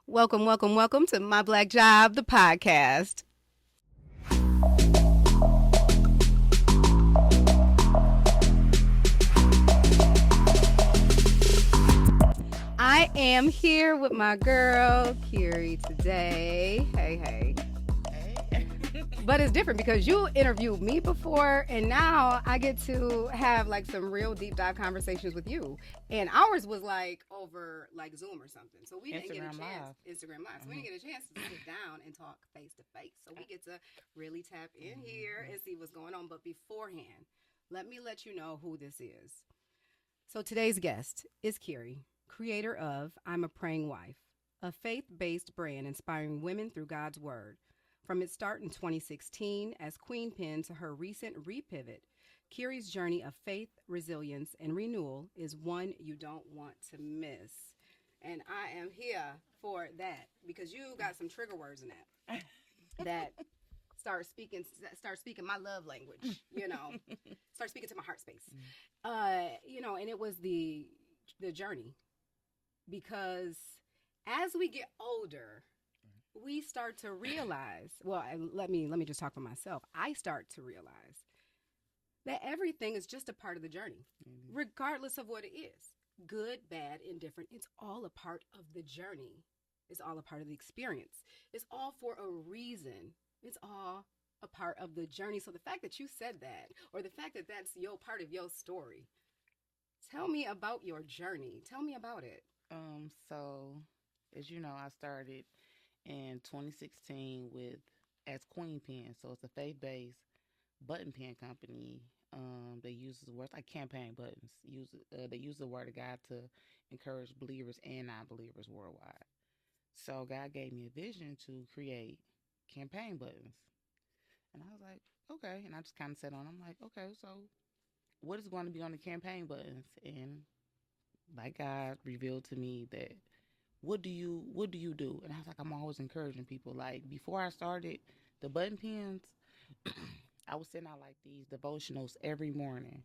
Welcome, welcome, welcome to My Black Job, the podcast. I am here with my girl, Keerie, today. Hey, hey. But it's different because you interviewed me before, and now I get to have like some real deep dive conversations with you. And ours was like over like Zoom or something. So we didn't get a chance. Instagram Live. So we didn't get a chance to sit down and talk face to face. So we get to really tap in here and see what's going on. But beforehand, let me let you know who this is. So today's guest is Keerie, creator of I'm a Praying Wife, a faith-based brand inspiring women through God's Word. From its start in 2016 as QueenPin to her recent repivot, Keerie's journey of faith, resilience, and renewal is one you don't want to miss. And I am here for that because you got some trigger words in that start speaking my love language, start speaking to my heart space. And it was the journey, because as we get older, we start to realize, let me just talk for myself. I start to realize that everything is just a part of the journey, regardless of what it is. Good, bad, indifferent. It's all a part of the journey. It's all a part of the experience. It's all for a reason. It's all a part of the journey. So the fact that you said that, or the fact that that's your part of your story, tell me about your journey. Tell me about it. So as you know, I started in 2016 as QueenPin. So it's a faith-based button pen company. They use the words like campaign buttons. They use the word of God to encourage believers and non-believers worldwide. So God gave me a vision to create campaign buttons, and I was like, okay. And I just kind of sat on. I'm like, okay, so what is going to be on the campaign buttons? And like God revealed to me that what do you do? And I was like, I'm always encouraging people. Like before I started the button pens, I was sending out like these devotionals every morning.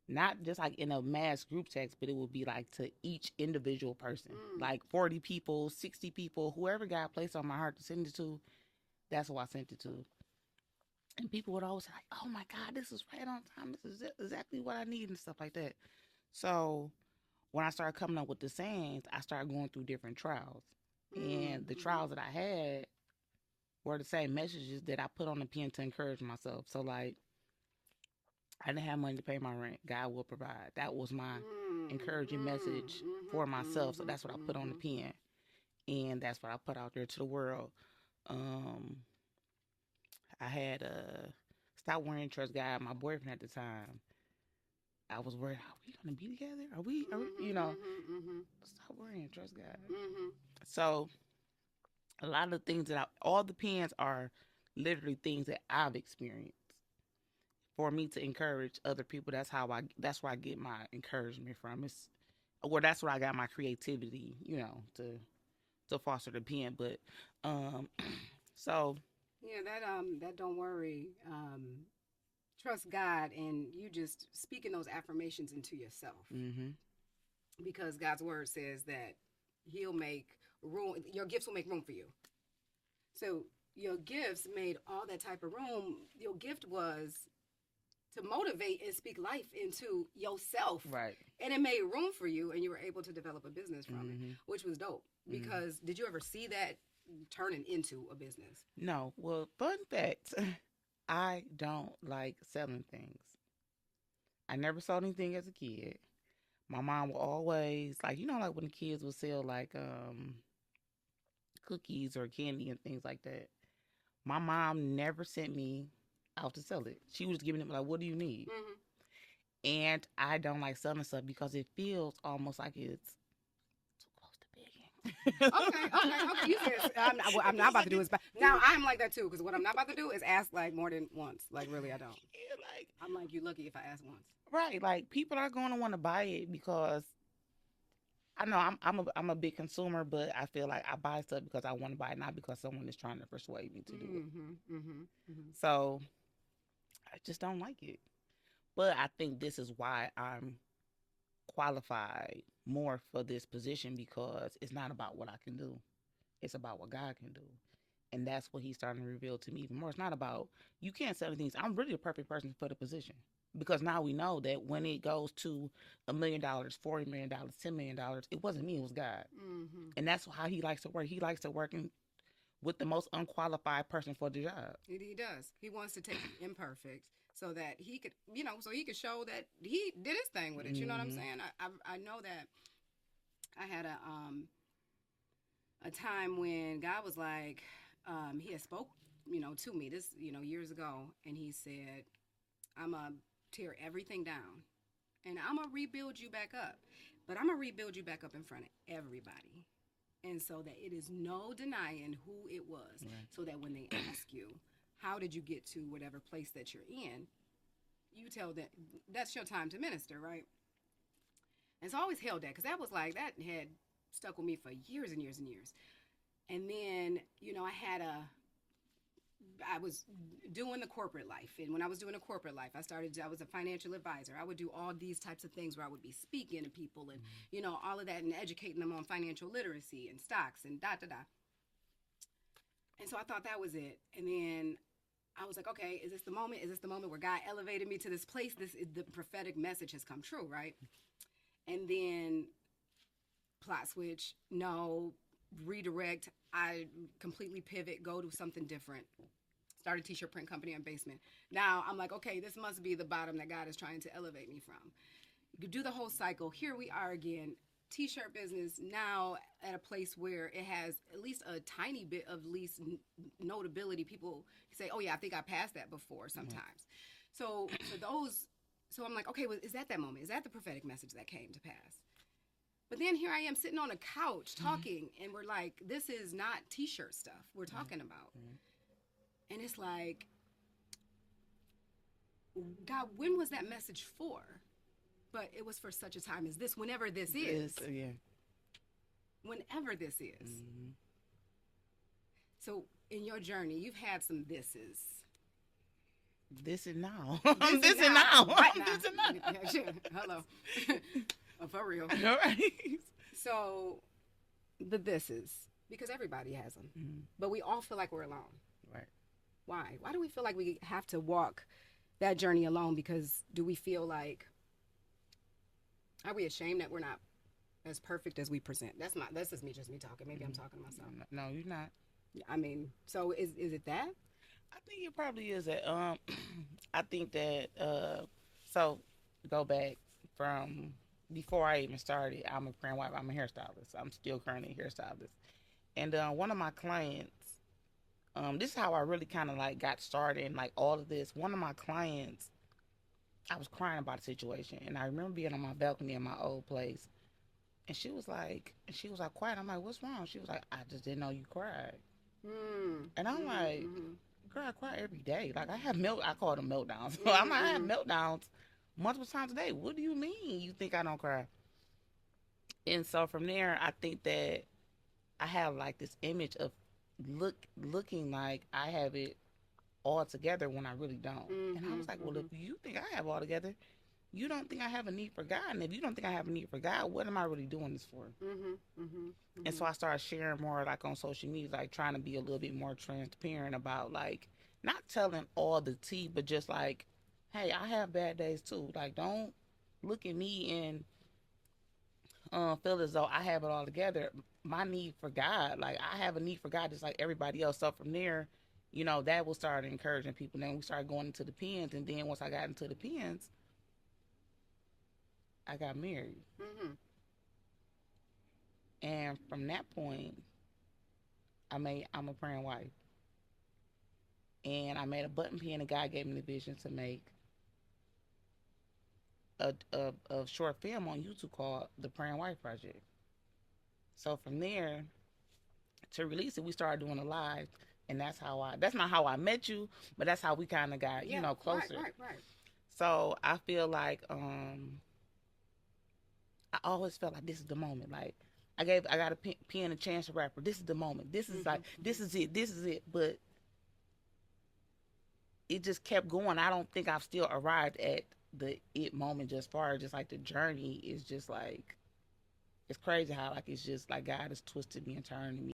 Not just like in a mass group text, but it would be like to each individual person. Like 40 people, 60 people, whoever God placed on my heart to send it to, that's who I sent it to. And people would always say, like, oh my God, this is right on time. This is exactly what I need and stuff like that. So when I started coming up with the sayings, I started going through different trials. And the trials that I had were the same messages that I put on the pen to encourage myself. So, like, I didn't have money to pay my rent. God will provide. That was my encouraging message for myself. So that's what I put on the pen. And that's what I put out there to the world. I had stop worrying, trust God. My boyfriend at the time, I was worried, are we going to be together? Are we stop worrying, trust God. So a lot of the things all the pens are literally things that I've experienced for me to encourage other people. That's where I get my encouragement from. That's where I got my creativity, to foster the pen. But, so. Yeah, that don't worry, trust God, and you just speaking those affirmations into yourself. Because God's word says that He'll make room. Your gifts will make room for you. So your gifts made all that type of room. Your gift was to motivate and speak life into yourself. Right. And it made room for you, and you were able to develop a business from it, which was dope. Because did you ever see that turning into a business? No. Well, fun fact, I don't like selling things. I never sold anything as a kid. My mom will always, like, like when the kids would sell like cookies or candy and things like that. My mom never sent me out to sell it. She was giving it like, what do you need? And I don't like selling stuff because it feels almost like it's too close to begging. Okay. You said what I'm not about to do is now I'm like that too, because what I'm not about to do is ask like more than once. Like really, I don't. Yeah, like I'm like, you lucky if I ask once. Right, like people are going to want to buy it because I know I'm a big consumer, but I feel like I buy stuff because I want to buy it, not because someone is trying to persuade me to do it. So I just don't like it. But I think this is why I'm qualified more for this position, because it's not about what I can do. It's about what God can do. And that's what he's starting to reveal to me even more. It's not about, you can't sell things. I'm really the perfect person for the position. Because now we know that when it goes to $1 million, $40 million, $10 million, it wasn't me, it was God. Mm-hmm. And that's how he likes to work. He likes to work with the most unqualified person for the job. He does. He wants to take the imperfect so that he could, so he could show that he did his thing with it. You know what I'm saying? I know that I had a time when God was like, he had spoke, to me this, years ago, and he said, I'm gonna tear everything down, and I'm gonna rebuild you back up, but I'm gonna rebuild you back up in front of everybody, and so that it is no denying who it was, Right. so that when they ask you, how did you get to whatever place that you're in, you tell them that's your time to minister, right? And so I always held that because that was like that had stuck with me for years and years and years. And then, I was doing the corporate life. And when I was doing the corporate life, I was a financial advisor. I would do all these types of things where I would be speaking to people and, all of that and educating them on financial literacy and stocks and da. And so I thought that was it. And then I was like, okay, is this the moment? Is this the moment where God elevated me to this place? The prophetic message has come true, right? And then plot switch, no, redirect. I completely pivot, go to something different. Start a t-shirt print company in basement. Now I'm like, okay, this must be the bottom that God is trying to elevate me from. You do the whole cycle. Here we are again. T-shirt business now at a place where it has at least a tiny bit of least notability. People say, oh yeah, I think I passed that before sometimes. Mm-hmm. So for those, so I'm like, okay, well, is that moment? Is that the prophetic message that came to pass? But then here I am sitting on a couch talking, and we're like, this is not t-shirt stuff we're talking about. And it's like, God, when was that message for? But it was for such a time as this, whenever this is. Yeah. Whenever this is. Mm-hmm. So in your journey, you've had some thises. This and now. This and now. Right now. This and now. Hello. For real. All right. So the thises, because everybody has them. Mm-hmm. But we all feel like we're alone. Right. Why? Why do we feel like we have to walk that journey alone? Because do we feel like, are we ashamed that we're not as perfect as we present? That's just me talking. Maybe I'm talking to myself. No, you're not. I mean, so is it that? I think it probably is that. I think that. So go back from before I even started. I'm a brand wife. I'm a hairstylist. I'm still currently a hairstylist. And one of my clients. This is how I really kind of like got started and like all of this. One of my clients, I was crying about a situation, and I remember being on my balcony in my old place, and she was like quiet. I'm like, what's wrong? She was like, I just didn't know you cried. And I'm like, girl, I cry every day. Like I call them meltdowns. So I'm like, I have meltdowns multiple times a day. What do you mean you think I don't cry? And so from there, I think that I have like this image of looking like I have it all together when I really don't. And I was like, well, if you think I have all together, you don't think I have a need for God. And if you don't think I have a need for God, what am I really doing this for? And so I started sharing more like on social media, like trying to be a little bit more transparent about like not telling all the tea, but just like, hey, I have bad days too. Like don't look at me and feel as though I have it all together. My need for God, like I have a need for God just like everybody else. So from there, that will start encouraging people. Then we started going into the pens, and then once I got into the pens, I got married. And from that point, I'm a praying wife. And I made a button pen, and God gave me the vision to make a short film on YouTube called The Praying Wife Project. So from there, to release it, we started doing a live, and that's not how I met you, but that's how we kind of got, closer. Right. So I feel like, I always felt like this is the moment. Like I got a pen a Chance the Rapper. This is the moment. This is this is it. But it just kept going. I don't think I've still arrived at the it moment just far. Just like the journey is just like, it's crazy how like it's just like God has twisted me and turned me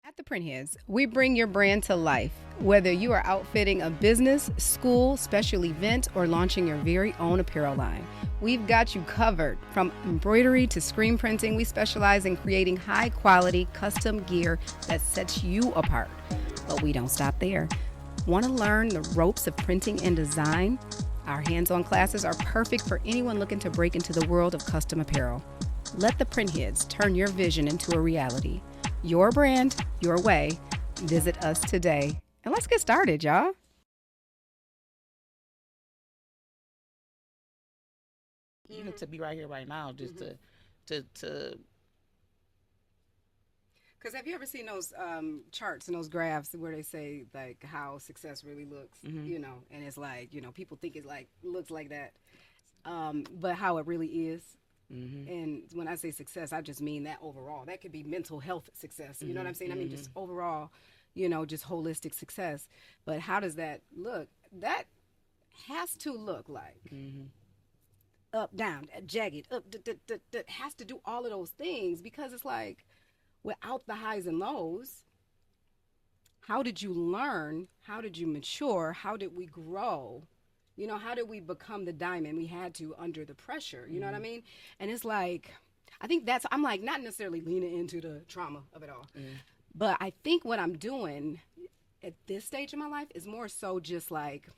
At the Printheads, we bring your brand to life. Whether you are outfitting a business, school, special event, or launching your very own apparel line, we've got you covered. From embroidery to screen printing, we specialize in creating high quality, custom gear that sets you apart. But we don't stop there. Want to learn the ropes of printing and design? Our hands-on classes are perfect for anyone looking to break into the world of custom apparel. Let the Printheads turn your vision into a reality. Your brand, your way. Visit us today. And let's get started, y'all. Even to be right here, right now, just to Because have you ever seen those charts and those graphs where they say like how success really looks, and it's like, people think it like looks like that, but how it really is. And when I say success, I just mean that overall. That could be mental health success. You know what I'm saying? I mean, just overall, just holistic success. But how does that look? That has to look like up, down, jagged, up, has to do all of those things, because it's like without the highs and lows, how did you learn? How did you mature? How did we grow? How did we become the diamond we had to under the pressure? You know what I mean? And it's like, I think I'm like not necessarily leaning into the trauma of it all. But I think what I'm doing at this stage in my life is more so just like,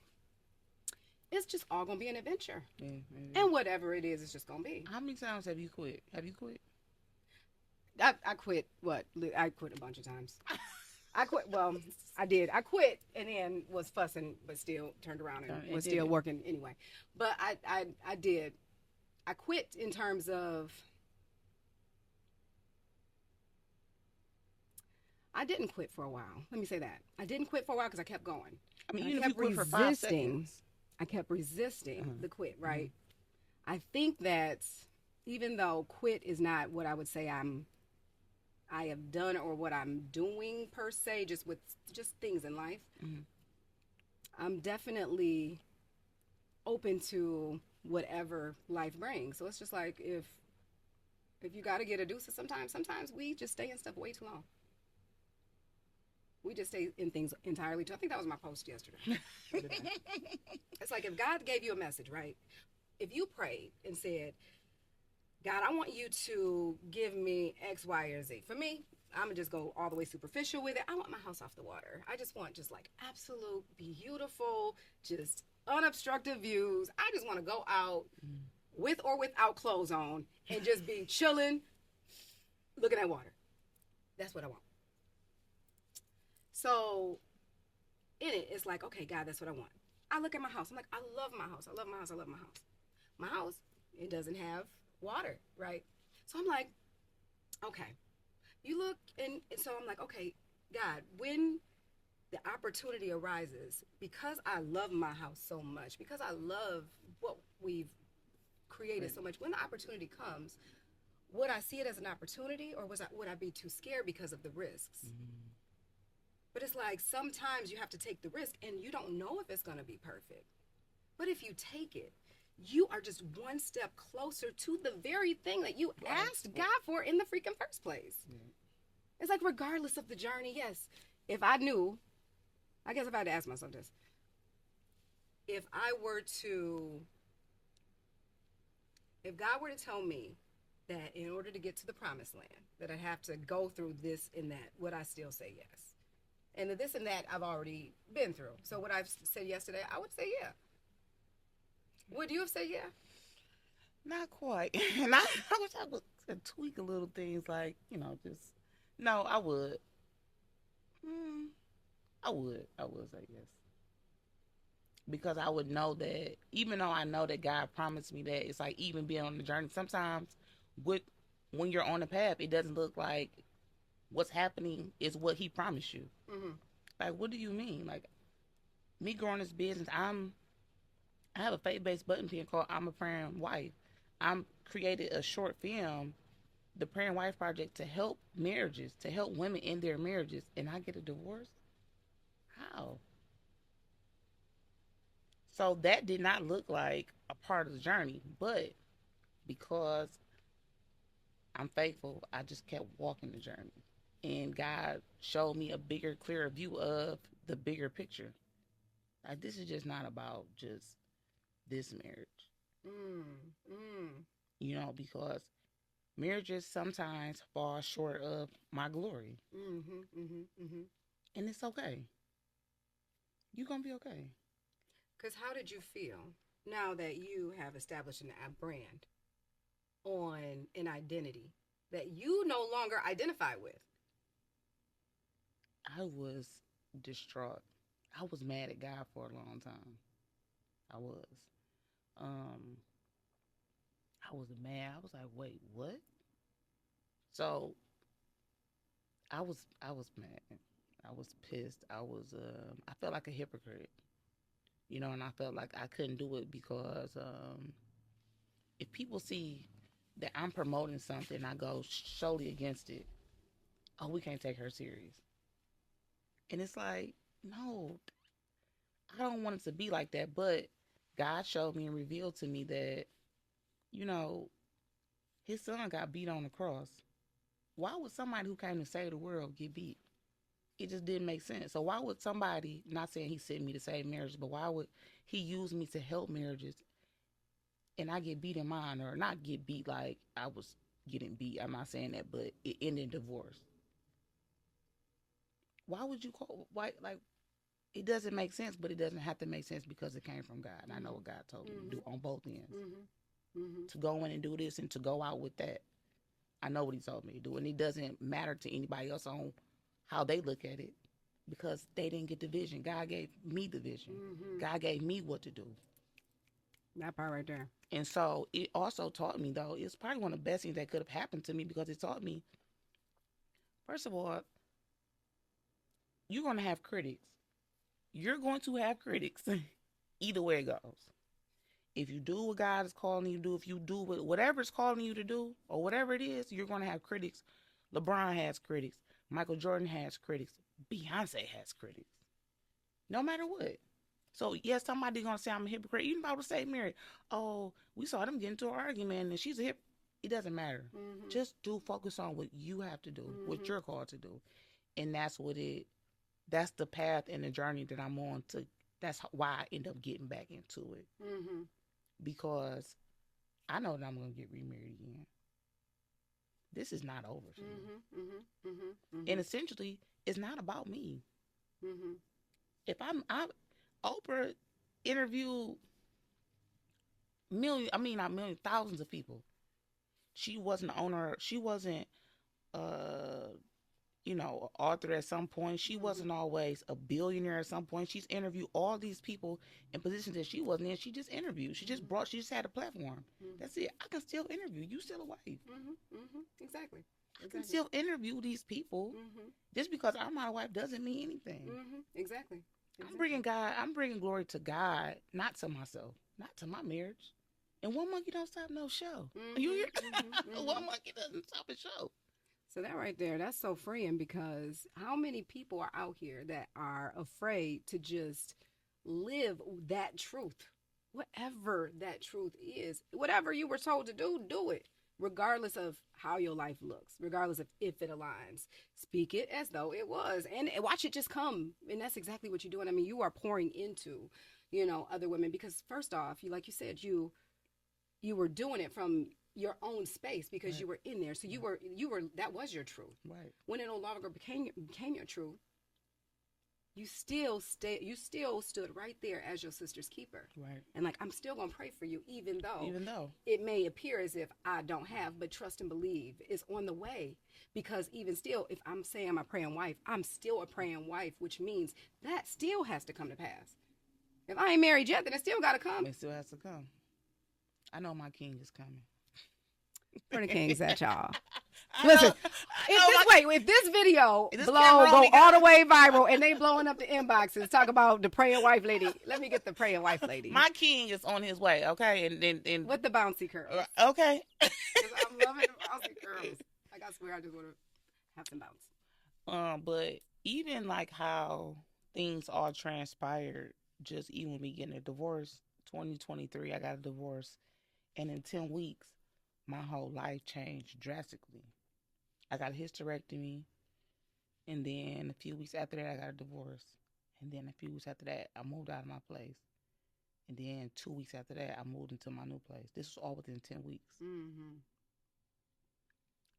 it's just all going to be an adventure. And whatever it is, it's just going to be. How many times have you quit? Have you quit? I quit, I quit a bunch of times. I quit. Well, I did. I quit and then was fussing, but still turned around and was still working anyway. But I did. I quit in terms of, I didn't quit for a while. Let me say that. I didn't quit for a while because I kept going. I mean, even if you quit for 5 seconds. I kept resisting the quit, right? I think that even though quit is not what I would say I have done or what I'm doing per se, just with just things in life, I'm definitely open to whatever life brings. So it's just like, if you got to get a deuce, sometimes we just stay in stuff way too long. We just stay in things entirely too. I think that was my post yesterday. It's like, if God gave you a message, right? If you prayed and said, God, I want you to give me X, Y, or Z. For me, I'm going to just go all the way superficial with it. I want my house off the water. I just want just like absolute beautiful, just unobstructed views. I just want to go out with or without clothes on and just be chilling, looking at water. That's what I want. So in it, it's like, okay, God, that's what I want. I look at my house. I'm like, I love my house. I love my house. I love my house. My house, it doesn't have water, right? So I'm like, okay. You look, and so I'm like, okay, God, when the opportunity arises, because I love my house so much, because I love what we've created so much, when the opportunity comes, would I see it as an opportunity, or would I be too scared because of the risks? But it's like, sometimes you have to take the risk, and you don't know if it's going to be perfect. But if you take it, you are just one step closer to the very thing that you asked God for in the freaking first place. It's like, regardless of the journey, yes. If I knew, I guess if I had to ask myself this, if God were to tell me that in order to get to the promised land, that I'd have to go through this and that, would I still say yes? And the this and that I've already been through. So would I have said yes today? I would say yeah. Would you have said yeah? Not quite. And I wish I would tweak a little things, like, just, no, I would. I would say yes. Because I would know that, even though I know that God promised me that, it's like, even being on the journey, sometimes when you're on the path, it doesn't look like what's happening is what he promised you. Like, what do you mean? Like, me growing this business, I have a faith-based button pen called I'm a Praying Wife. I'm created a short film, the Praying Wife Project, to help marriages, to help women in their marriages, and I get a divorce? How? So that did not look like a part of the journey, but because I'm faithful, I just kept walking the journey. And God showed me a bigger, clearer view of the bigger picture. Like, this is just not about just this marriage, Mm, mm, because marriages sometimes fall short of my glory. mm-hmm, mm-hmm, mm-hmm. And it's okay. You're going to be okay. Because how did you feel now that you have established a brand on an identity that you no longer identify with? I was distraught. I was mad at God for a long time. I was. Um, I was mad. I was like, wait, what? So I was mad. I was pissed. I felt like a hypocrite, and I felt like I couldn't do it because if people see that I'm promoting something, I go solely against it. Oh, we can't take her serious. And it's like, no, I don't want it to be like that. But God showed me and revealed to me that, you know, his son got beat on the cross. Why would somebody who came to save the world get beat? It just didn't make sense. So why would somebody, not saying he sent me to save marriages, but why would he use me to help marriages and I get beat in mine, or not get beat like I was getting beat? I'm not saying that, but it ended in divorce. Why would you call, why, like, it doesn't make sense, but it doesn't have to make sense because it came from God. And I know what God told me to do on both ends. To go in and do this and to go out with that. I know what he told me to do. And it doesn't matter to anybody else on how they look at it because they didn't get the vision. God gave me the vision. God gave me what to do. That part right there. And so it also taught me, though, it's probably one of the best things that could have happened to me because it taught me, first of all, you're going to have critics. You're going to have critics either way it goes. If you do what God is calling you to do, if you do whatever it's calling you to do, or whatever it is, you're going to have critics. LeBron has critics. Michael Jordan has critics. Beyonce has critics. No matter what. So, yes, somebody's going to say I'm a hypocrite. You about to say, Mary, oh, we saw them get into an argument and she's a hypocrite. It doesn't matter. Just focus on what you have to do, what you're called to do. And that's the path and the journey that I'm on to. That's why I end up getting back into it. Because I know that I'm going to get remarried again. This is not over for me. And essentially, it's not about me. If I'm Oprah interviewed thousands of people. She wasn't the owner. She wasn't, author at some point. She wasn't always a billionaire at some point. She's interviewed all these people in positions that she wasn't in. She just interviewed. She just had a platform. That's it. I can still interview. You still a wife. Exactly. I can still interview these people. Just because I'm not a wife doesn't mean anything. Exactly. I'm bringing glory to God, not to myself, not to my marriage. And one monkey don't stop no show. You hear? One monkey doesn't stop a show. So that right there, that's so freeing, because how many people are out here that are afraid to just live that truth, whatever that truth is, whatever you were told to do, do it, regardless of how your life looks, regardless of if it aligns. Speak it as though it was, and watch it just come. And that's exactly what you're doing. I mean, you are pouring into, other women, because first off, like you said, you were doing it from your own space because Right. you were in there. So you were that was your truth. Right. When it no longer became your truth, you still stood right there as your sister's keeper. Right. And like, I'm still gonna pray for you, even though it it may appear as if I don't have, but trust and believe is on the way. Because even still, if I'm saying I'm a praying wife, I'm still a praying wife, which means that still has to come to pass. If I ain't married yet, then it still gotta come. It still has to come. I know my king is coming. For the kings at y'all. I Listen, know if this video This go camera only all got- the way viral and they blowing up the inboxes, talk about the praying wife lady. Let me get the praying wife lady. my king is on his way, okay? And With the bouncy curls. okay. 'Cause I'm loving the bouncy curls. Like, I swear I just want to have some bounce. But even like how things all transpired, just even me getting a divorce, 2023, I got a divorce, and in 10 weeks, my whole life changed drastically. I got a hysterectomy. And then a few weeks after that, I got a divorce. And then a few weeks after that, I moved out of my place. And then 2 weeks after that, I moved into my new place. This was all within 10 weeks. Mm-hmm.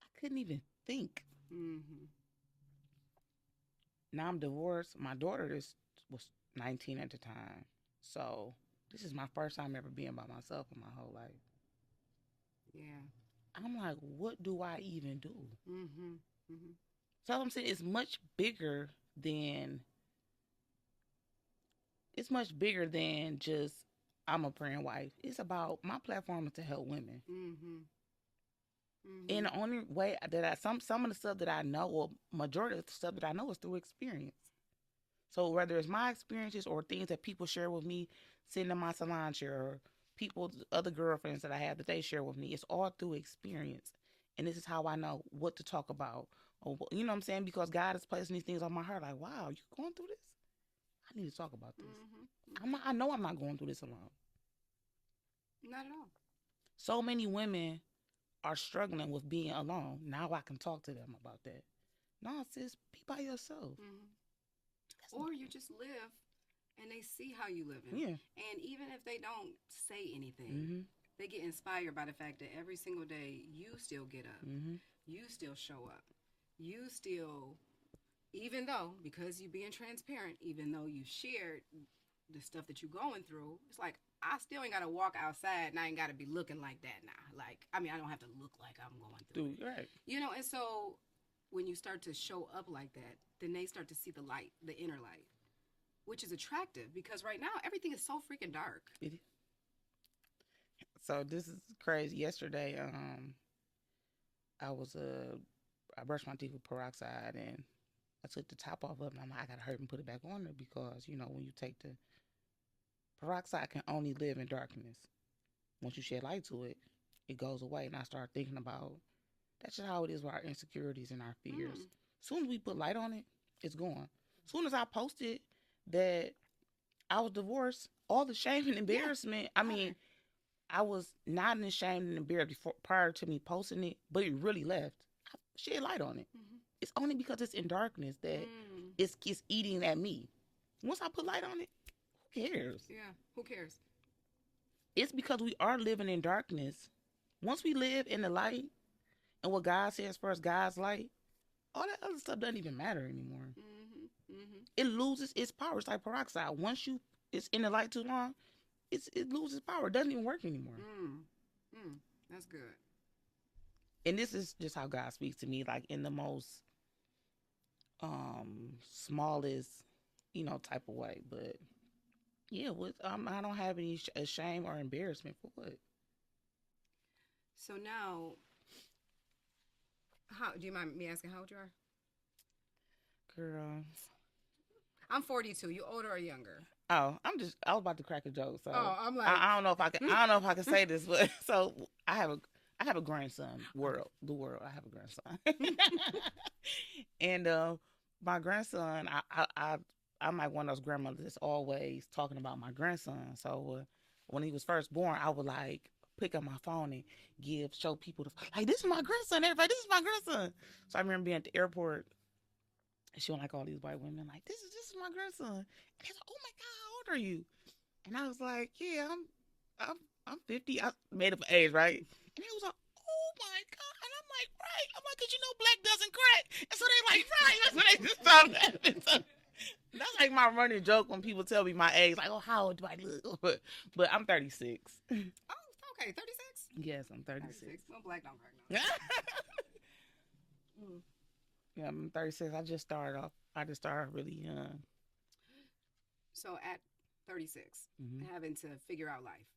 I couldn't even think. Mm-hmm. Now I'm divorced. My daughter was 19 at the time. So this is my first time ever being by myself in my whole life. Yeah. I'm like, what do I even do? Mm-hmm. Mm-hmm. So I'm saying it's much bigger than just I'm a praying wife. It's about my platform is to help women. Mm-hmm. Mm-hmm. And the only way that some of the stuff that I know, or majority of the stuff that I know, is through experience. So whether it's my experiences or things that people share with me, sitting in my salon chair, or other girlfriends that I have that they share with me, it's all through experience. And this is how I know what to talk about. Or, you know what I'm saying? Because God is placing these things on my heart. Like, wow, you going through this? I need to talk about this. Mm-hmm. I know I'm not going through this alone. Not at all. So many women are struggling with being alone. Now I can talk to them about that. No, sis, be by yourself. Mm-hmm. Or you just live and they see how you live. Yeah. And even if they don't say anything, they get inspired by the fact that every single day you still get up. You still show up. You still, even though, because you being transparent, even though you shared the stuff that you're going through, it's like, I still ain't got to walk outside and I ain't got to be looking like that now. Like, I mean, I don't have to look like I'm going through it. Right. You know, and so when you start to show up like that, then they start to see the light, the inner light, which is attractive because right now everything is so freaking dark. So this is crazy. Yesterday, I brushed my teeth with peroxide and I took the top off of it and I'm like, I gotta hurry and put it back on there because, you know, when you take the peroxide can only live in darkness. Once you shed light to it, it goes away. And I started thinking about that's just how it is with our insecurities and our fears. As soon as we put light on it, it's gone. As soon as I posted that I was divorced, all the shame and embarrassment, I mean, I was not ashamed and embarrassed prior to me posting it, but it really left. I shed light on it. It's only because it's in darkness that it's eating at me. Once I put light on it, who cares? Yeah, who cares? It's because we are living in darkness. Once we live in the light and what God says for us, God's light, all that other stuff doesn't even matter anymore. It loses its power. It's like peroxide. Once it's in the light too long, it loses power. It doesn't even work anymore. That's good. And this is just how God speaks to me, like in the most smallest, type of way. But yeah, I don't have any shame or embarrassment for what. So now, do you mind me asking how old you are? Girl, I'm 42. You older or younger? Oh, I was about to crack a joke. So I'm like, I don't know if I can say this, but so I have a grandson. The world. I have a grandson, and my grandson, I'm like one of those grandmothers that's always talking about my grandson. So when he was first born, I would like pick up my phone and show people like, this is my grandson. Everybody, this is my grandson. So I remember being at the airport. And showing like all these white women like, this is my grandson. And they're like, oh my God, how old are you? And I was like, yeah, I'm 50. I made up an age, right? And he was like, oh my God. And I'm like, right. I'm like, cause black doesn't crack. And so they like, right. That's what they just started laughing. So that's like my running joke when people tell me my age, like, oh, how old do I look? But I'm 36. Oh, okay, 36? Yes, I'm 36. Well, black don't crack no. Yeah, I'm 36. I just started really young. So at 36, having to figure out life.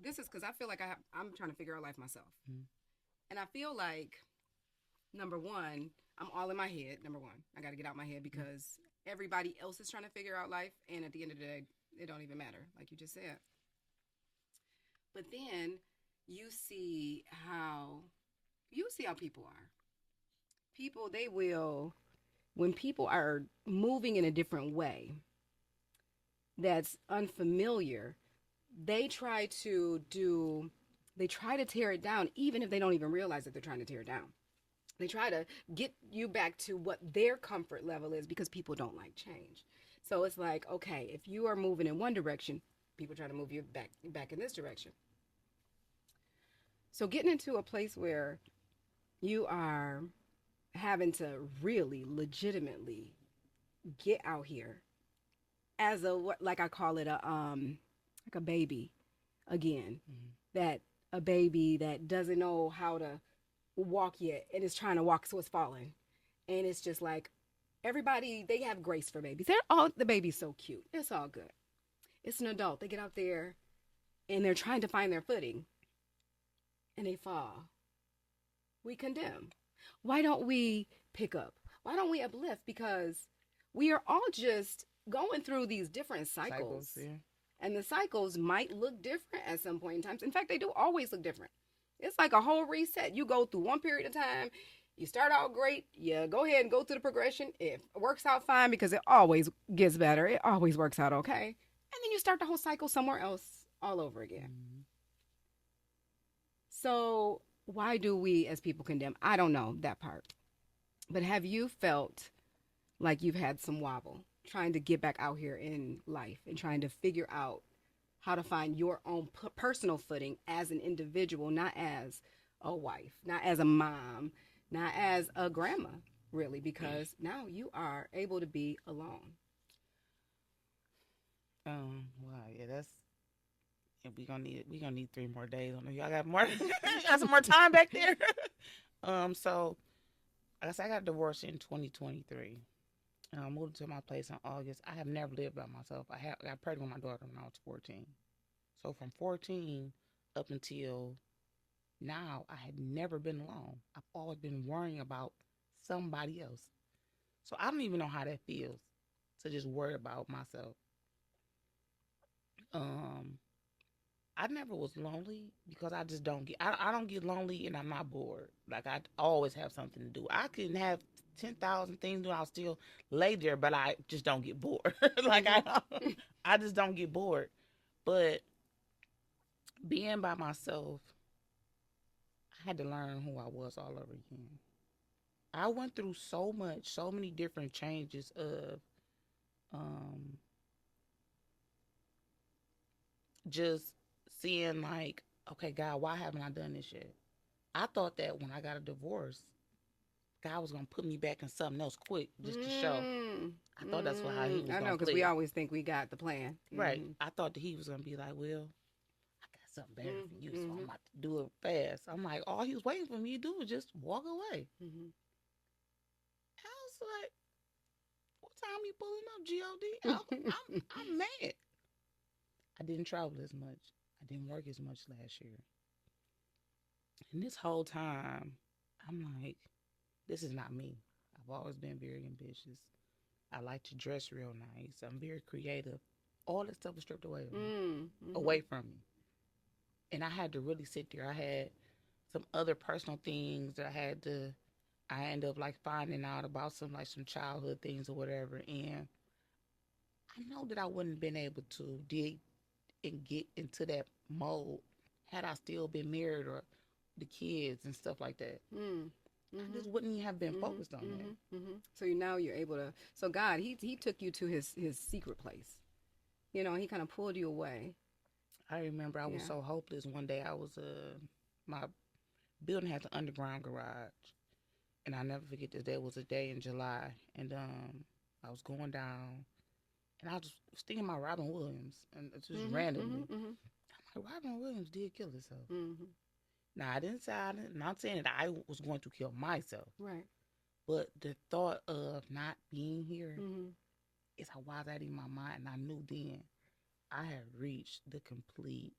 This is because I feel like I'm trying to figure out life myself. And I feel like, number one, I'm all in my head. Number one, I got to get out my head because everybody else is trying to figure out life. And at the end of the day, it don't even matter, like you just said. But then you see how people are. People, they will, when people are moving in a different way that's unfamiliar, they try to tear it down, even if they don't even realize that they're trying to tear it down. They try to get you back to what their comfort level is because people don't like change. So it's like, okay, if you are moving in one direction, people try to move you back in this direction. So getting into a place where you are having to really legitimately get out here as a, what, like I call it, a like a baby again. That a baby that doesn't know how to walk yet and is trying to walk, so it's falling. And it's just like, everybody, they have grace for babies. They're all, the baby's so cute. It's all good. It's an adult. They get out there and they're trying to find their footing and they fall. We condemn. Why don't we pick up? Why don't we uplift? Because we are all just going through these different cycles. Yeah. And the cycles might look different at some point in time. In fact, they do always look different. It's like a whole reset. You go through one period of time. You start out great. You go ahead and go through the progression. It works out fine because it always gets better. It always works out okay. And then you start the whole cycle somewhere else all over again. Mm-hmm. So why do we as people condemn? I don't know that part. But have you felt like you've had some wobble trying to get back out here in life and trying to figure out how to find your own personal footing as an individual, not as a wife, not as a mom, not as a grandma, really, because now you are able to be alone. Wow, yeah, that's, yeah, we gonna need 3 more days on it. Y'all got more, got some more time back there. So I guess I got divorced in 2023. I moved to my place in August. I have never lived by myself. I got pregnant with my daughter when I was 14. So from 14 up until now, I had never been alone. I've always been worrying about somebody else. So I don't even know how that feels to just worry about myself. I never was lonely because I just don't get, I don't get lonely and I'm not bored. Like, I always have something to do. I can have 10,000 things to do. I'll still lay there, but I just don't get bored. Like, I just don't get bored. But being by myself, I had to learn who I was all over again. I went through so many different changes of just seeing like, okay, God, why haven't I done this yet? I thought that when I got a divorce, God was going to put me back in something else quick just to show. I thought that's how he was going to I know, because we always think we got the plan. Right. I thought that he was going to be like, well, I got something better for you, so I'm about to do it fast. I'm like, all he was waiting for me to do was just walk away. I was like, what time you pulling up, G.O.D.? I'm mad. I didn't travel as much. I didn't work as much last year. And this whole time, I'm like, this is not me. I've always been very ambitious. I like to dress real nice. I'm very creative. All that stuff was stripped away from me. And I had to really sit there. I had some other personal things that I ended up like finding out about some childhood things or whatever. And I know that I wouldn't have been able to dig and get into that mode had I still been married or the kids and stuff like that. I just wouldn't have been focused on that. So now you're able to. So God, he took you to his secret place. You know, he kind of pulled you away. I remember I was so hopeless. One day I was my building has an underground garage, and I never forget this day. It was a day in July, and I was going down. And I was thinking about Robin Williams, and it's just randomly. I'm like, Robin Williams did kill himself. Now, I didn't say, I'm not saying that I was going to kill myself. Right. But the thought of not being here is how was that in my mind. And I knew then I had reached the complete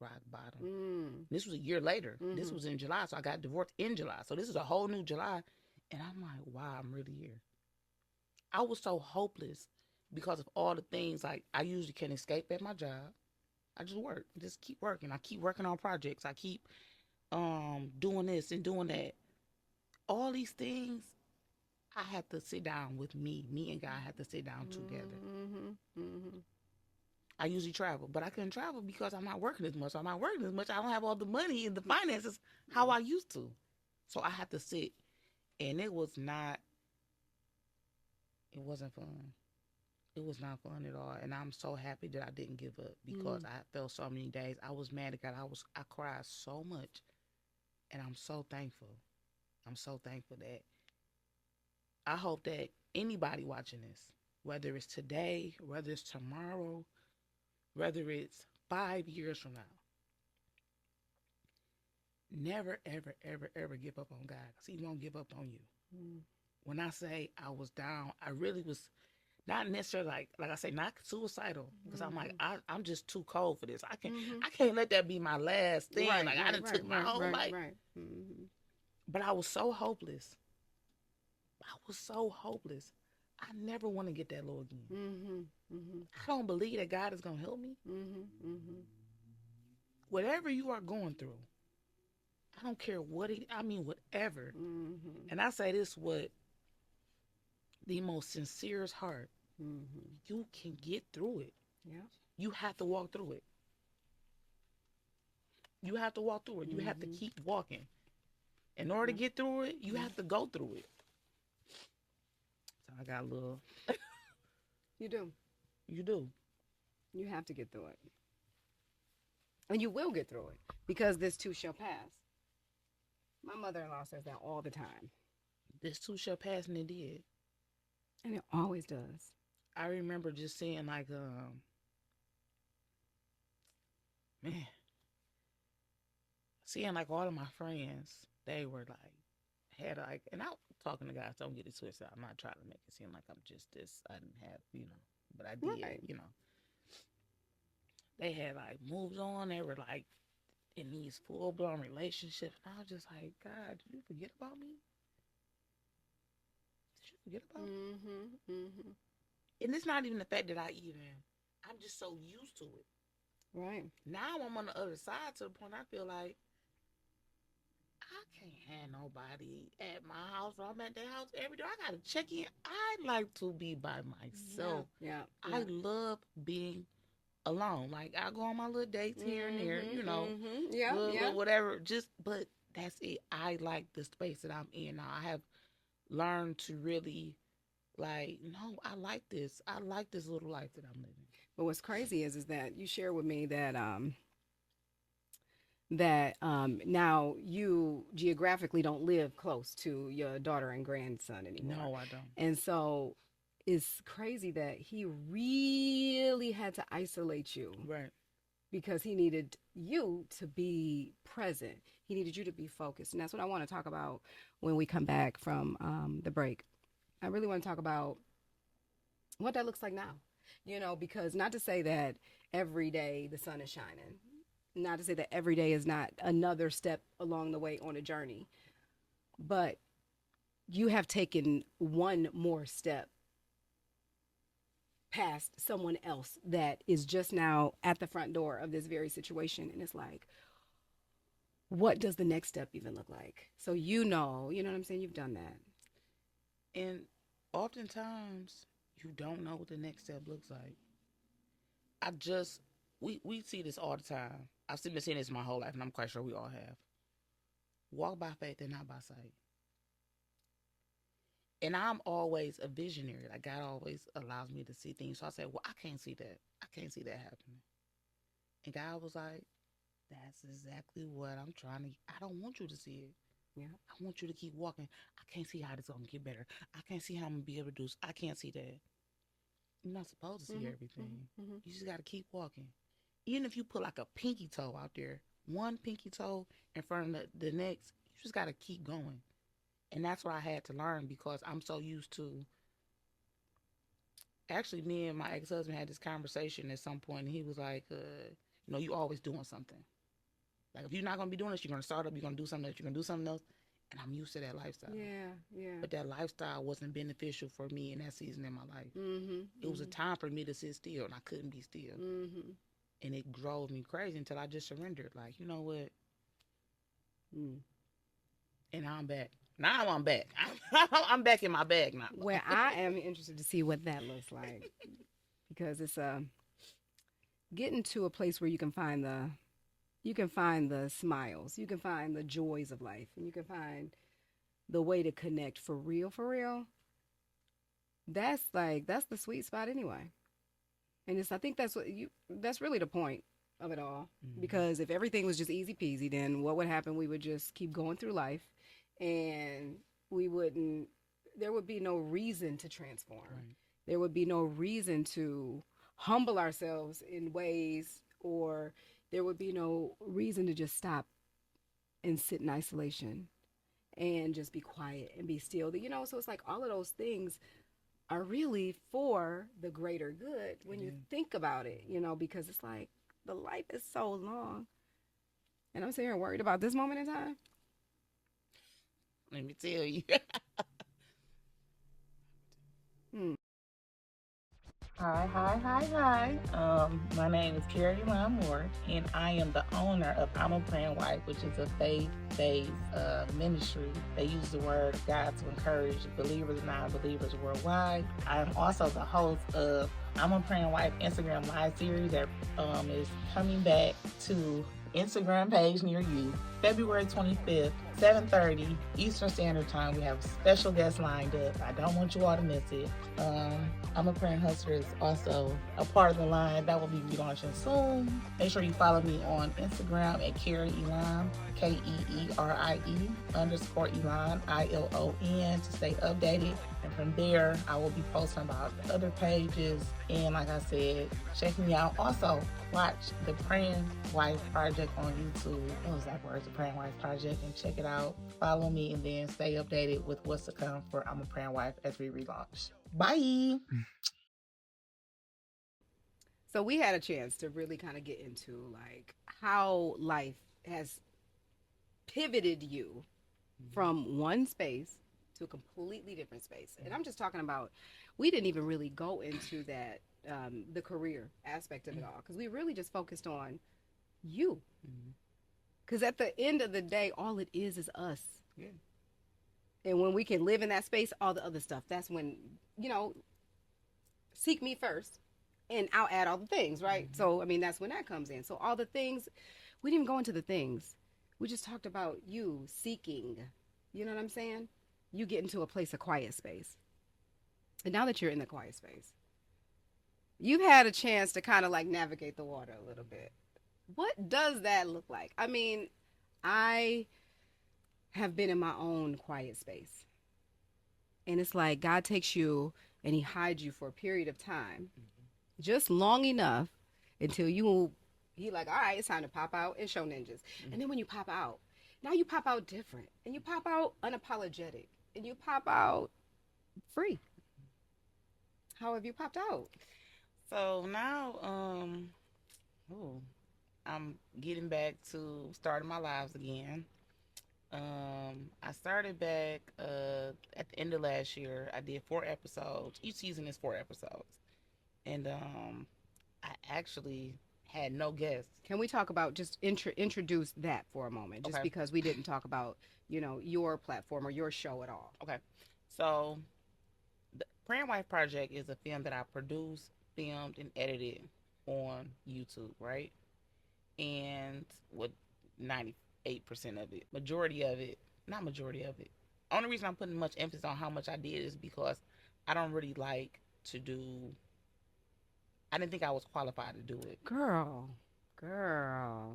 rock bottom. This was a year later. This was in July, so I got divorced in July. So this is a whole new July. And I'm like, wow, I'm really here. I was so hopeless. Because of all the things, like, I usually can escape at my job. I just work. Just keep working. I keep working on projects. I keep doing this and doing that. All these things, I had to sit down with me. Me and God had to sit down together. I usually travel, but I couldn't travel because I'm not working as much. I'm not working as much. I don't have all the money and the finances how I used to. So I had to sit And it wasn't fun. It was not fun at all. And I'm so happy that I didn't give up because I felt so many days. I was mad at God. I cried so much. And I'm so thankful. I'm so thankful that I hope that anybody watching this, whether it's today, whether it's tomorrow, whether it's 5 years from now, never, ever, ever, ever give up on God because He won't give up on you. When I say I was down, I really was not necessarily like I say, not suicidal because I'm like I'm just too cold for this. I can't let that be my last thing. I done took my whole life. But I was so hopeless. I was so hopeless. I never want to get that low again. I don't believe that God is gonna help me. Whatever you are going through, I don't care whatever. And I say this with the most sincerest heart. You can get through it. Yeah. You have to walk through it. You have to walk through it. You have to keep walking. In order to get through it, you have to go through it. So I got a little. You do. You do. You have to get through it. And you will get through it because this too shall pass. My mother-in-law says that all the time. This too shall pass, and it did. And it always does. I remember just seeing like, seeing like all of my friends, they were like, had like, and I'm talking to guys, don't get it twisted. I'm not trying to make it seem like I'm just this, I didn't have, but I did, Right. They had like moved on. They were like in these full-blown relationships. And I was just like, God, did you forget about me? Did you forget about me? And it's not even the fact that I'm just so used to it. Right. Now I'm on the other side to the point I feel like I can't have nobody at my house or I'm at their house every day. I got to check in. I like to be by myself. Yeah. I love being alone. Like I go on my little dates here and there, little whatever. But that's it. I like the space that I'm in now. I have learned to really no, I like this. I like this little life that I'm living. But what's crazy is that you share with me that now you geographically don't live close to your daughter and grandson anymore. No, I don't. And so it's crazy that he really had to isolate you. Right. Because he needed you to be present. He needed you to be focused. And that's what I want to talk about when we come back from the break. I really want to talk about what that looks like now. Because not to say that every day the sun is shining. Not to say that every day is not another step along the way on a journey. But you have taken one more step past someone else that is just now at the front door of this very situation. And it's like, what does the next step even look like? So you know what I'm saying? You've done that. And oftentimes you don't know what the next step looks like. We see this all the time. I've been seeing this my whole life, and I'm quite sure we all have. Walk by faith and not by sight. And I'm always a visionary. Like God always allows me to see things. So I say, well, I can't see that. I can't see that happening. And God was like, that's exactly what I'm trying to. I don't want you to see it. Yeah. I want you to keep walking. I can't see how this is going to get better. I can't see how I'm going to be able to do this. I can't see that. You're not supposed to see everything. You just got to keep walking. Even if you put like a pinky toe out there, one pinky toe in front of the next, you just got to keep going. And that's what I had to learn because I'm so used to. Actually, me and my ex-husband had this conversation at some point, and he was like, you always doing something. Like, if you're not going to be doing this, you're going to start up, you're going to do something else, you're going to do something else. And I'm used to that lifestyle. Yeah. But that lifestyle wasn't beneficial for me in that season in my life. It was a time for me to sit still, and I couldn't be still. And it drove me crazy until I just surrendered. Like, you know what? And I'm back. Now I'm back. I'm back in my bag now. Well, I am interested to see what that looks like. Because it's getting to a place where you can find the smiles, you can find the joys of life, and you can find the way to connect for real, that's the sweet spot anyway. And I think that's really the point of it all. Because if everything was just easy peasy, then what would happen? We would just keep going through life, and we wouldn't. There would be no reason to transform. Right. There would be no reason to humble ourselves in ways, or there would be no reason to just stop and sit in isolation and just be quiet and be still. So it's like all of those things are really for the greater good when you think about it, because it's like the life is so long. And I'm sitting here worried about this moment in time. Let me tell you. Hi. My name is Keerie Moore, and I am the owner of I'm a Praying Wife, which is a faith-based ministry. They use the word of God to encourage believers and non-believers worldwide. I am also the host of I'm a Praying Wife Instagram live series that is coming back to Instagram page near you, February 25th, 7:30 Eastern Standard Time. We have a special guest lined up. I don't want you all to miss it. I'm a Praying Hustler is also a part of the line that will be relaunching soon. Make sure you follow me on Instagram at Keerie Elon, KEERIE_Elon, ILON, to stay updated. And from there, I will be posting about other pages. And like I said, check me out. Also, watch the Praying Wife Project on YouTube. What was that word? The Praying Wife Project. And check it out. Follow me and then stay updated with what's to come for I'm a Praying Wife as we relaunch. Bye. So we had a chance to really kind of get into like how life has pivoted you from one space to a completely different space. And I'm just talking about, we didn't even really go into that, the career aspect of it all, because we really just focused on you. Because at the end of the day, all it is us. Yeah. And when we can live in that space, all the other stuff, that's when, seek me first and I'll add all the things, right? So, I mean, that's when that comes in. So all the things, we didn't even go into the things. We just talked about you seeking, you know what I'm saying? You get into a place of quiet space. And now that you're in the quiet space, you've had a chance to kind of like navigate the water a little bit. What does that look like? I mean, I have been in my own quiet space. And it's like God takes you and he hides you for a period of time, just long enough until he like, all right, it's time to pop out and show ninjas. And then when you pop out, now you pop out different, and you pop out unapologetic, and you pop out free. How have you popped out? So now, I'm getting back to starting my lives again. I started back at the end of last year. I did 4 episodes. Each season is 4 episodes. And I actually had no guests. Can we talk about just introduce that for a moment? Just because we didn't talk about, your platform or your show at all. Okay. So the Praying Wife Project is a film that I produced, filmed, and edited on YouTube, right? And what 98% of it, not majority of it. Only reason I'm putting much emphasis on how much I did is because I don't really like to do. I didn't think I was qualified to do it. Girl.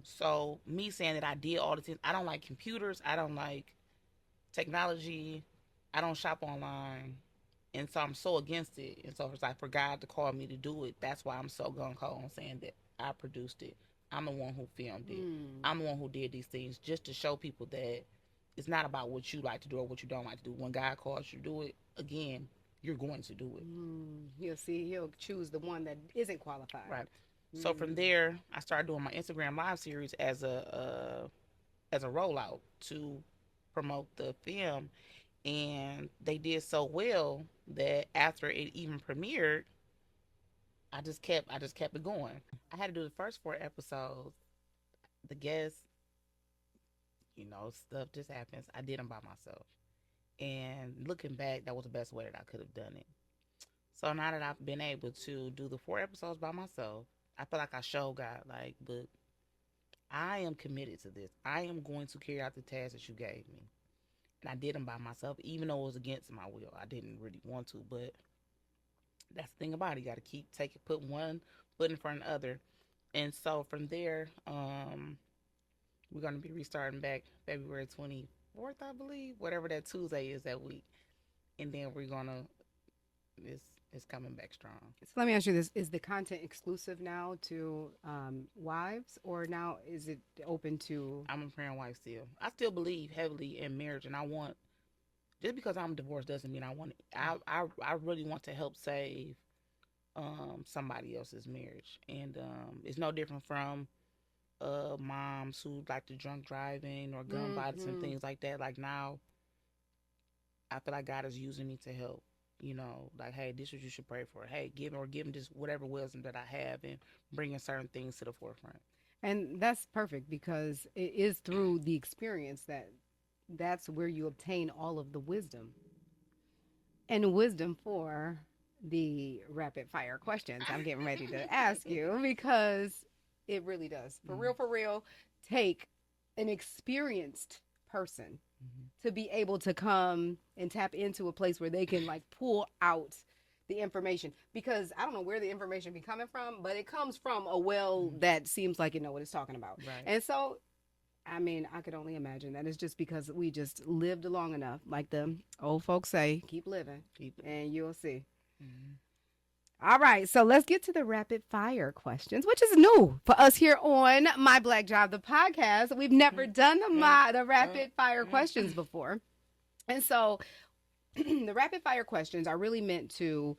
So me saying that I did all the things, I don't like computers. I don't like technology. I don't shop online. And so I'm so against it. And so it's like for God to call me to do it, that's why I'm so gung-ho on saying that I produced it. I'm the one who filmed it. I'm the one who did these things just to show people that it's not about what you like to do or what you don't like to do. When God calls you to do it, again, you're going to do it. He'll choose the one that isn't qualified. Right. So from there, I started doing my Instagram live series as a rollout to promote the film, and they did so well that after it even premiered, I just kept it going. I had to do the first 4 episodes. The guests, stuff just happens. I did them by myself. And looking back, that was the best way that I could have done it. So now that I've been able to do the 4 episodes by myself, I feel like I showed God, but I am committed to this. I am going to carry out the task that you gave me. and I did them by myself, even though it was against my will. I didn't really want to, but that's the thing about it. You got to keep taking, put one foot in front of the other. And so from there, we're gonna be restarting back February 24th, I believe, whatever that Tuesday is that week, and then we're gonna it's it's coming back strong. So let me ask you this: is the content exclusive now to wives, or now is it open to? I'm a praying wife still. I still believe heavily in marriage, and I want, just because I'm divorced doesn't mean I want. I really want to help save somebody else's marriage, and it's no different from moms who like to drunk driving or gun violence and Mm-hmm. things like that. Like now, I feel like God is using me to help. You know, like, hey, this is what you should pray for. Hey, give him just whatever wisdom that I have, and bringing certain things to the forefront. And that's perfect because it is through the experience that that's where you obtain all of the wisdom and wisdom for the rapid fire questions I'm getting ready to ask you because it really does, for real, take an experienced person Mm-hmm. to be able to come and tap into a place where they can like pull out the information, because I don't know where the information be coming from, but it comes from a well that seems like it know what it's talking about. Right. And so I mean, I could only imagine that it's just because we just lived long enough. Like the old folks say, keep living Keep it. and you'll see. Mm-hmm. All right, so let's get to the rapid fire questions, which is new for us here on My Black Job, the podcast. We've never done the rapid fire questions before. And so the rapid fire questions are really meant to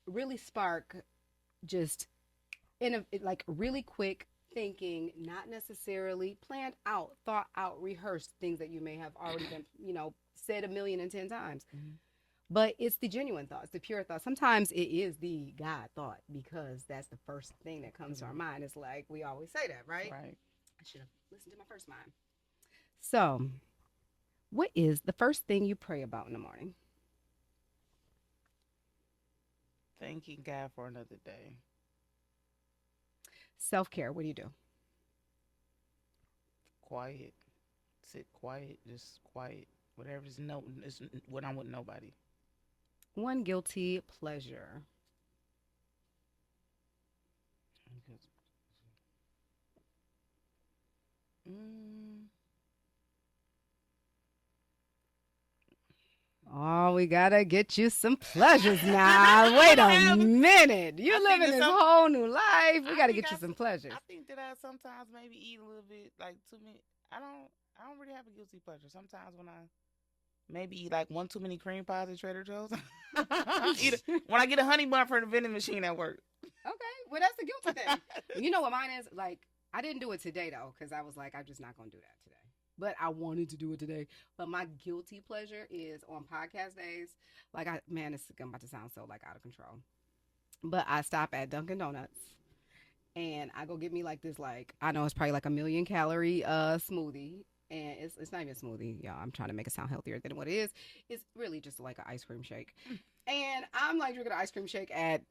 really spark just in a like really quick thinking, not necessarily planned out, thought out, rehearsed things that you may have already been, said 1,010,000 times. Mm-hmm. But it's the genuine thoughts, the pure thoughts. Sometimes it is the God thought because that's the first thing that comes to our mind. It's like we always say that, right? Right. I should have listened to my first mind. So, what is the first thing you pray about in the morning? Thanking God for another day. Self care. What do you do? Quiet. Sit quiet. Just quiet. Whatever is no. It's when I'm with nobody. One guilty pleasure. Mm, Oh, we gotta get you some pleasures now. Wait a minute. I You're think living that this some. whole new life. We I gotta think get I. you some pleasures. I think that I sometimes maybe eat a little bit like too many. I don't. I don't really have a guilty pleasure. Sometimes when I maybe eat like one too many cream pies at Trader Joe's. When I get a honey bun from the vending machine at work. Okay, well that's the guilty thing. You know what mine is? Like I didn't do it today though, because I was like, I'm just not gonna do that today. But I wanted to do it today. But my guilty pleasure is on podcast days. Like man, it's about to sound so like out of control. But I stop at Dunkin' Donuts and I go get me like this, like I know it's probably like 1,000,000 calorie smoothie. And it's not even a smoothie, y'all. I'm trying to make it sound healthier than what it is. It's really just like an ice cream shake. And I'm like drinking an ice cream shake at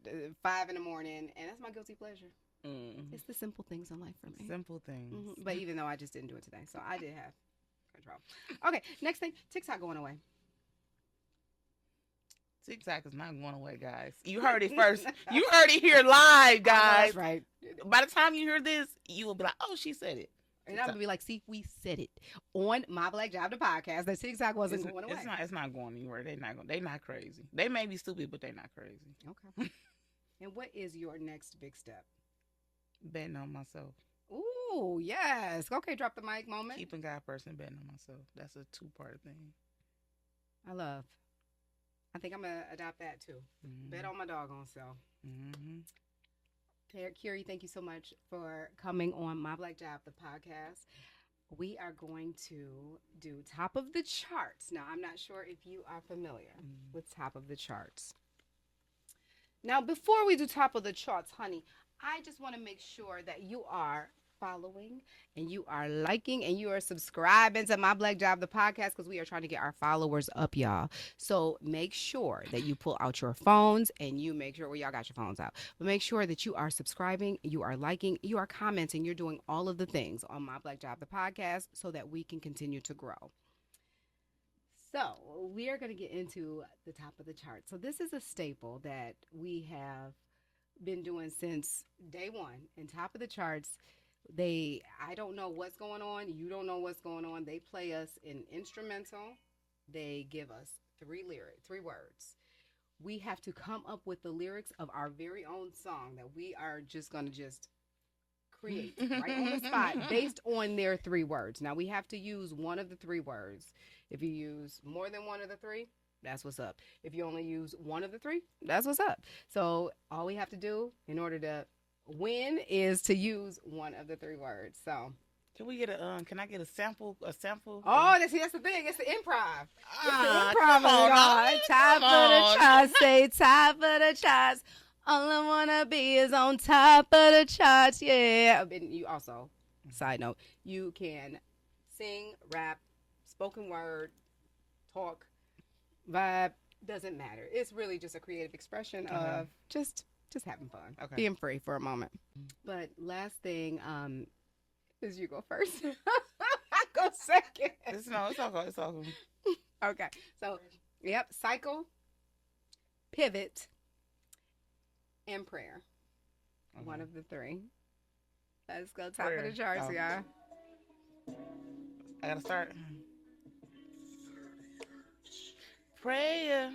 5 in the morning, and that's my guilty pleasure. It's the simple things in life for me. Simple things. But even though I just didn't do it today, so I did have control. Okay, next thing, TikTok going away. TikTok is not going away, guys. You heard it first. You heard it here live, guys. That's right. By the time you hear this, you will be like, "Oh, she said it." And I'm gonna be like, "See, we said it on My Black Job, the podcast. That TikTok wasn't going away. It's not going anywhere. They're not crazy. They may be stupid, but they're not crazy. Okay. And what is your next big step? Betting on myself. Ooh, yes. Okay, drop the mic moment. Keeping God first and betting on myself. That's a two-part thing. I love. I think I'm gonna adopt that too. Mm-hmm. Bet on my doggone self. Mm-hmm. Keerie, thank you so much for coming on My Black Job, the podcast. We are going to do top of the charts. Now, I'm not sure if you are familiar with top of the charts. Now, before we do top of the charts, honey, I just want to make sure that you are following and you are liking and you are subscribing to My Black Job, the podcast, because we are trying to get our followers up, y'all. So make sure that you pull out your phones and you make sure, well, y'all got your phones out, but make sure that you are subscribing, you are liking, you are commenting, you're doing all of the things on My Black Job, the podcast, so that we can continue to grow. So we are going to get into the top of the chart. So this is a staple that we have been doing since day one. And top of the charts, I don't know what's going on. You don't know what's going on. They play us an instrumental. They give us three words. We have to come up with the lyrics of our very own song that we are just going to create right on the spot based on their three words. Now we have to use one of the three words. If you use more than one of the three, that's what's up. If you only use one of the three, that's what's up. So all we have to do in order to win is to use one of the three words. So can we get can I get a sample? Oh, that's the thing. It's the improv. It's the improv. Come on, Top of the charts. Say top of the charts. All I wanna be is on top of the charts. Yeah. And you also, side note, you can sing, rap, spoken word, talk, vibe. Doesn't matter. It's really just a creative expression of just having fun, being free for a moment. But last thing, is you go first. I go second. It's all good. It's all good. Okay. So, yep. Cycle, pivot, and prayer. One of the three. Let's go top of the charts, y'all. I gotta start. Prayer,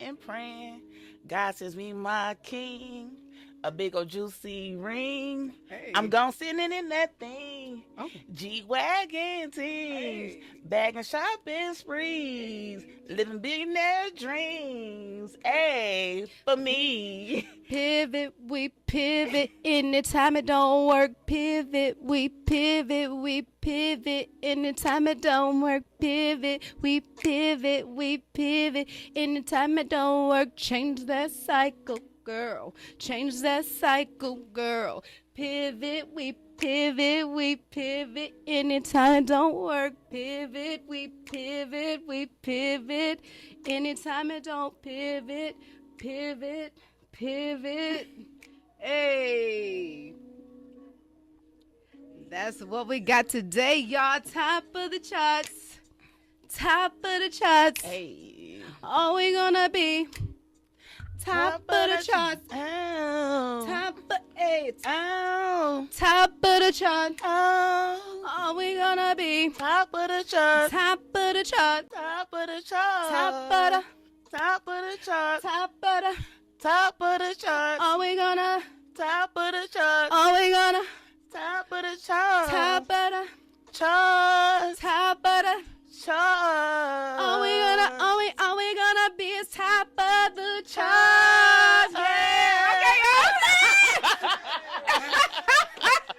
and praying. God says me my king. A big old juicy ring. Hey. I'm gon' sitting in that thing. Oh. G-Wagon teams. Hey. Bagging shopping sprees. Living billionaire dreams. Hey, for me. Pivot, we pivot. Anytime it don't work. Pivot, we pivot. We pivot. Anytime it don't work. Pivot, we pivot. We pivot. Anytime it don't work. Change that cycle. Girl, change that cycle, girl. Pivot, we pivot, we pivot. Anytime it don't work, pivot, we pivot, we pivot. Anytime it don't pivot, pivot. Hey, that's what we got today, y'all. Top of the charts, top of the charts. Hey, all we gonna be. Top of the charts. Oh. Top of 8. Oh. Top of the charts. Oh. Are we gonna be? Top of the charts. Top of the charts. Top of the charts. Top of the. Top of the charts. Top of the. Top of the charts. Are we gonna? Top of the charts. Are we gonna? Top of the charts. Top of the. Charts. Top of the. Charts. Are we gonna be as top of the charts? Yeah.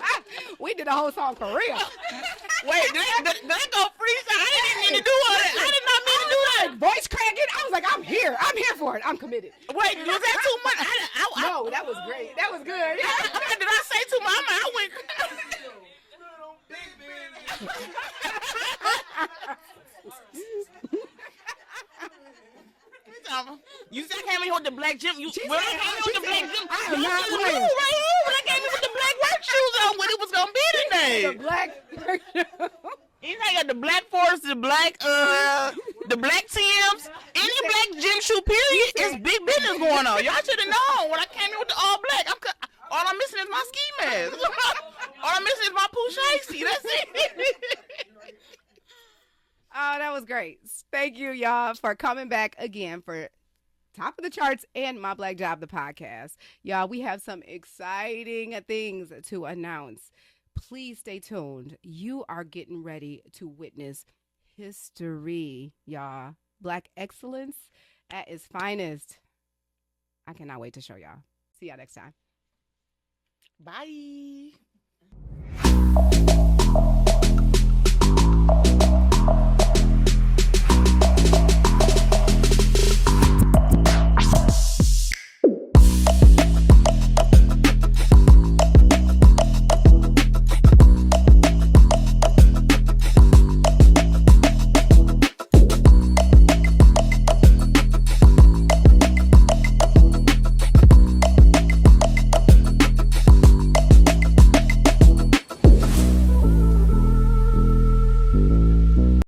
Okay, we did a whole song for real. Wait, did I go freestyle? I didn't mean to do all that. I did not mean to do that. Voice cracking. I was like, I'm here for it. I'm committed. Wait, was that too much? No, that was great. That was good. Did I say too much? I went. You said I came in with the black gym. You came in with the black gym. I am not playing. Right here when I came in with the black work shoes on, what it was gonna be today. The black work shoes. You know, you got the black force, the black Timbs, any black gym shoe. Period. It's big business going on. Y'all should have known when I came in with the all black. All I'm missing is my ski mask. All I'm missing is my poo shiesty. That's it. Oh, that was great. Thank you, y'all, for coming back again for Top of the Charts and My Black Job, the podcast. Y'all, we have some exciting things to announce. Please stay tuned. You are getting ready to witness history, y'all. Black excellence at its finest. I cannot wait to show y'all. See y'all next time. Bye.